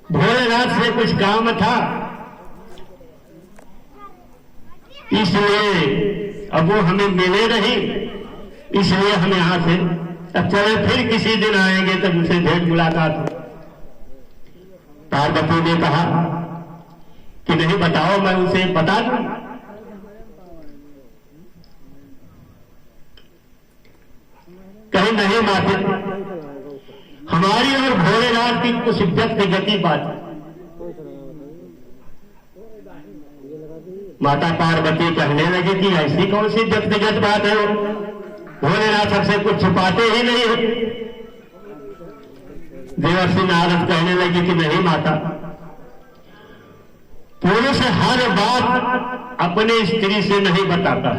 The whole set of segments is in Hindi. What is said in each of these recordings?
भोलेनाथ से कुछ काम था, इसलिए अब वो हमें मिले नहीं, इसलिए हम यहां से अब चले, फिर किसी दिन आएंगे तब उनसे भेंट मुलाकात हो। पार्वती ने कहा कि नहीं बताओ, मैं उसे बता दूं। कहीं नहीं माते, हमारी और भोलेनाथ की कुछ व्यक्तिगत बात है। माता पार्वती कहने लगी कि ऐसी कौन सी व्यक्तिगत बात है, भोलेनाथ सबसे कुछ छुपाते ही नहीं है। देवर्षि नारद कहने लगे कि नहीं माता, पुरुष हर बात अपने स्त्री से नहीं बताता,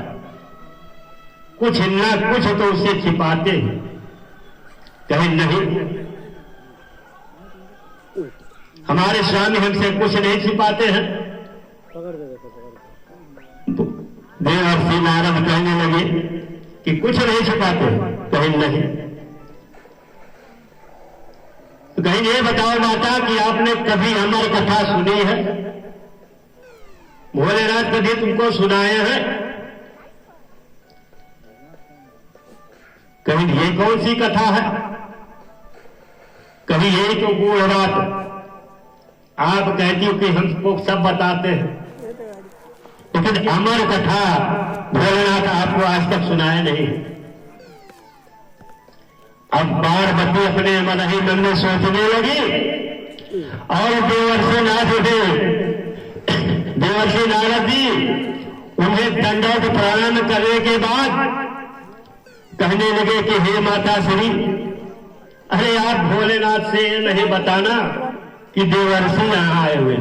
कुछ न कुछ तो उसे छिपाते हैं। कहीं नहीं, हमारे स्वामी हमसे कुछ नहीं छिपाते हैं। देवर्षि नारद कहने लगे कि कुछ नहीं छिपाते, कहीं नहीं। तो कहीं ये बताओ माता कि आपने कभी अमर कथा सुनी है? भोलेनाथ कभी तुमको सुनाए हैं? कहीं ये कौन सी कथा है? कभी यही तो गूढ़ बात आप कहती हो कि हमको सब बताते हैं, लेकिन अमर कथा भोलेनाथ आपको आज तक सुनाए नहीं। अब पार्वती अपने मन ही मन में सोचने लगी और देवर्षि नारद जी उन्हें दंडवत प्रणाम करने के बाद कहने लगे कि हे माता श्री, अरे आप भोलेनाथ से नहीं बताना कि देवर्षि यहां आए हुए।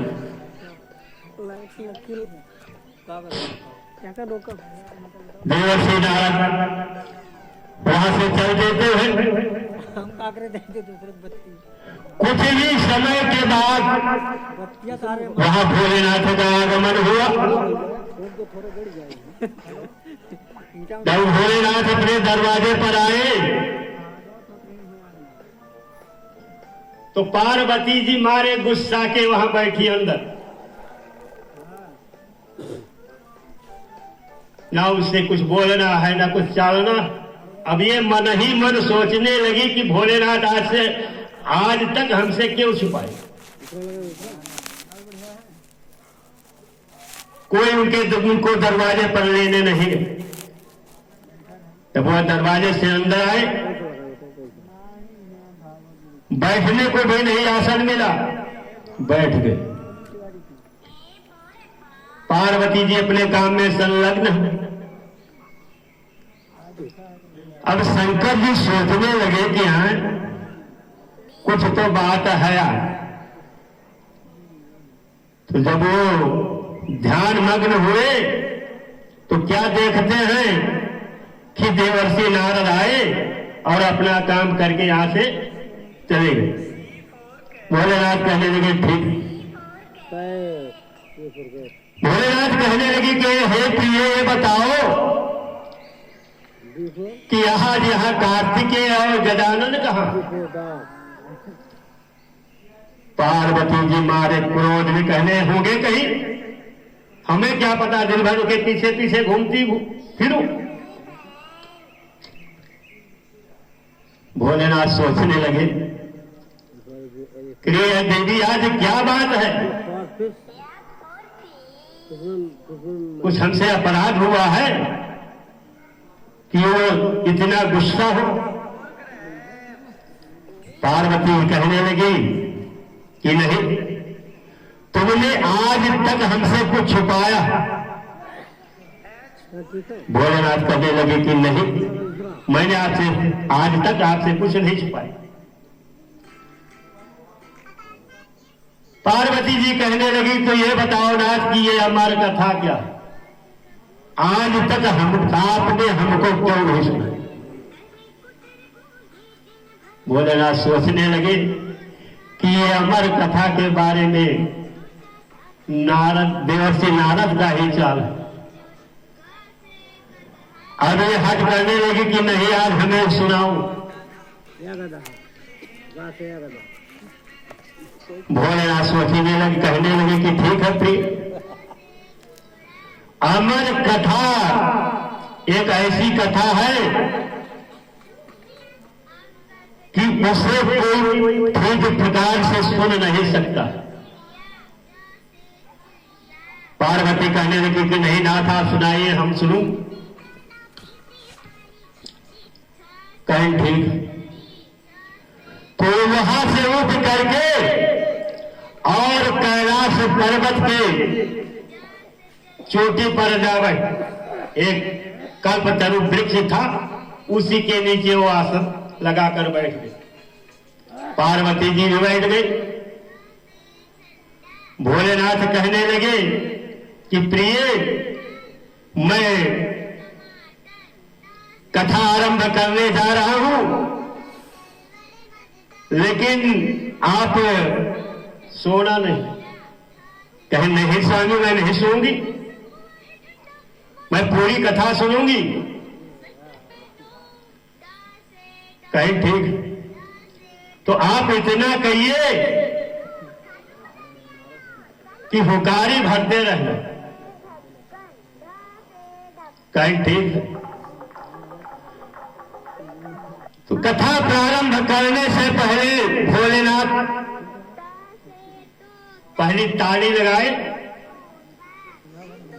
देवर्षि नारद वहां से चल देते हैं। कुछ ही समय के बाद वहां भोलेनाथ का आगमन हुआ। जब भोलेनाथ अपने दरवाजे पर आए तो पार्वती जी मारे गुस्सा के वहां बैठी अंदर, ना उससे कुछ बोलना है ना कुछ चालना। अब ये मन ही मन सोचने लगी कि भोलेनाथ आज तक हमसे क्यों छुपाए, कोई उनको दरवाजे पर लेने नहीं गए। जब वह दरवाजे से अंदर आए, बैठने को भी नहीं आसन मिला, बैठ गए। पार्वती जी अपने काम में संलग्न हैं। अब शंकर जी सोचने लगे कि हाँ कुछ तो बात है यार। तो जब वो ध्यान मग्न हुए तो क्या देखते हैं कि देवर्षि नारद आए और अपना काम करके यहां से चले गए। भोलेनाथ कहने लगे ठीक। भोलेनाथ कहने लगे कि हे प्रिय, ये बताओ कि यहाँ कार्तिकेय और गजानन कहाँ? पार्वती जी मारे क्रोध में कहने होंगे कहीं, हमें क्या पता, दिन भर के पीछे पीछे घूमती फिरूं। भोलेनाथ सोचने लगे कि देवी आज क्या बात है, कुछ हमसे अपराध हुआ है कि वो इतना गुस्सा हो। पार्वती कहने लगी कि नहीं, तुमने आज तक हमसे कुछ छुपाया। भोलेनाथ कहने लगे कि नहीं, मैंने आज तक आपसे कुछ नहीं छुपाया। पार्वती जी कहने लगी तो ये बताओ नाथ कि ये अमर कथा क्या, आज तक आपने हमको क्यों नहीं सुना? भोलेनाथ सोचने लगे कि ये अमर कथा के बारे में देवर्षि नारद का ही चाल है। अब ये हट करने लगे कि नहीं आज हमें सुनाओ। भोलेनाथ सोचने लगे, कहने लगे कि ठीक है प्रिय, अमर कथा एक ऐसी कथा है कि उसे कोई ठीक प्रकार से सुन नहीं सकता। पार्वती कहने लगी कि नहीं नाथ आप सुनाइए, हम सुनूं। कहीं ठीक। तो वहां से उठ करके और कैलाश पर्वत के चोटी पर जावे, एक कल्पतरु वृक्ष था, उसी के नीचे वो आसन लगाकर बैठ गए। पार्वती जी भी बैठ गई। भोलेनाथ कहने लगे कि प्रिय, मैं कथा आरंभ करने जा रहा हूं, लेकिन आप सोना नहीं। कहे नहीं स्वामी, मैं नहीं सोऊंगी, मैं पूरी कथा सुनूंगी। कहे ठीक, तो आप इतना कहिए कि हुकारी भरते रहना। कहे ठीक है। तो कथा प्रारंभ करने से पहले भोलेनाथ पहली ताली लगाए।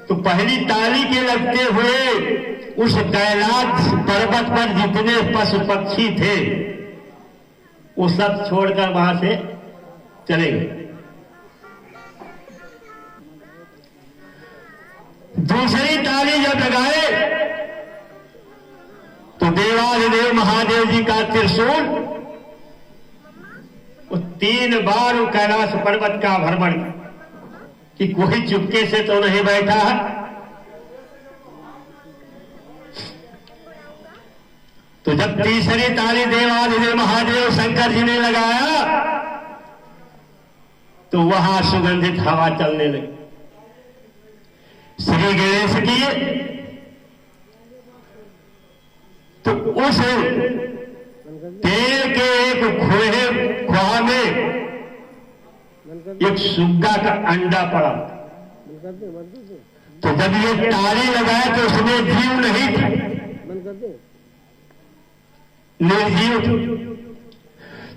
तो पहली ताली के लगते हुए उस कैलाश पर्वत पर जितने पशु पक्षी थे वो सब छोड़कर वहां से चले गए। दूसरी ताली जब लगाए तो देवाधिदेव महादेव जी का त्रिशूल वो 3 बार कैलाश पर्वत का भ्रमण कि कोई चुपके से तो नहीं बैठा है। तो जब तीसरी ताली देवाधिदेव महादेव शंकर जी ने लगाया तो वहां सुगंधित हवा चलने लगी। श्री गणेश की तो उस पेड़ के एक खुआ में एक सुग्गा का अंडा पड़ा। तो जब ये ताली लगाया तो उसमें जीव नहीं था, निर्जीव।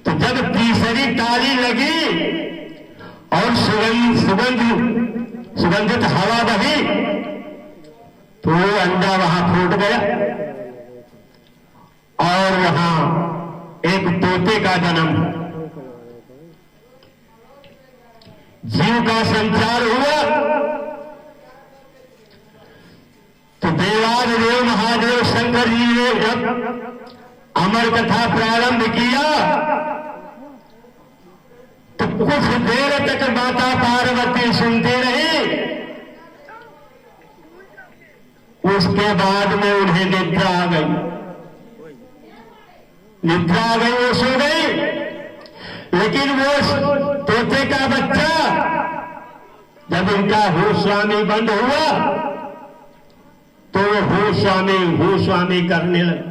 तो जब तीसरी ताली लगी और सुगंधित हवा बही तो वो अंडा वहां फूट गया और वहां एक तोते का जन्म, जीव का संचार हुआ। तो देवाधिदेव महादेव शंकर जी ने जब अमर कथा प्रारंभ किया तो कुछ देर तक माता पार्वती सुनती रही। उसके बाद में उन्हें निद्रा आ गई। निद्रा आ गई, वो सो गई। लेकिन वो तोते का बच्चा जब उनका होश स्वामी बंद हुआ तो वो होश स्वामी करने लगे।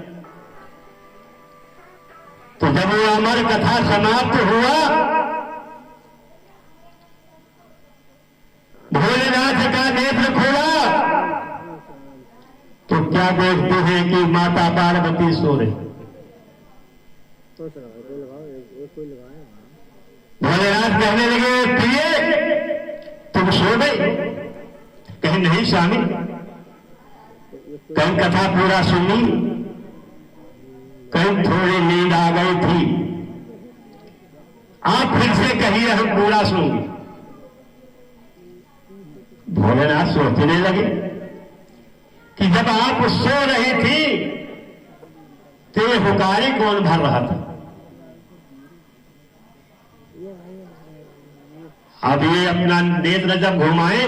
तो जब वो अमर कथा समाप्त हुआ, भोलेनाथ का नेत्र खुला तो क्या देखते हैं कि माता पार्वती सो रही। भोलेनाथ कहने लगे प्रिय तुम सो गई? कहीं नहीं स्वामी, कहीं कथा पूरा सुनी, कहीं थोड़ी नींद आ गई थी। आप फिर से कहिए, हम पूरा सुनूंगी। भोलेनाथ सोचने लगे कि जब आप सो रही थी तो ये हुकारी कौन भर रहा था? अब ये अपना नेत्र जब घुमाए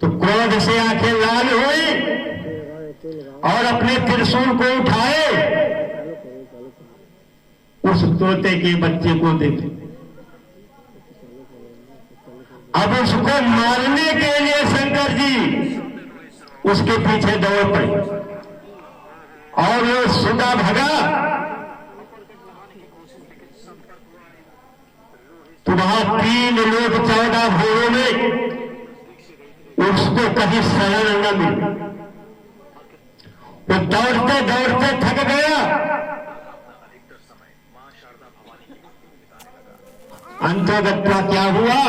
तो क्रोध से आंखें लाल हुई और अपने त्रिशूल को उठाए, उस तोते के बच्चे को देखे। अब उसको मारने के लिए शंकर जी उसके पीछे दौड़ पड़े और वो सुगा भगा वहां 3 लोग 14 भोरों में उसको कभी शरण न मिली। वो दौड़ते दौड़ते थक गया, अंतोगत्वा क्या हुआ,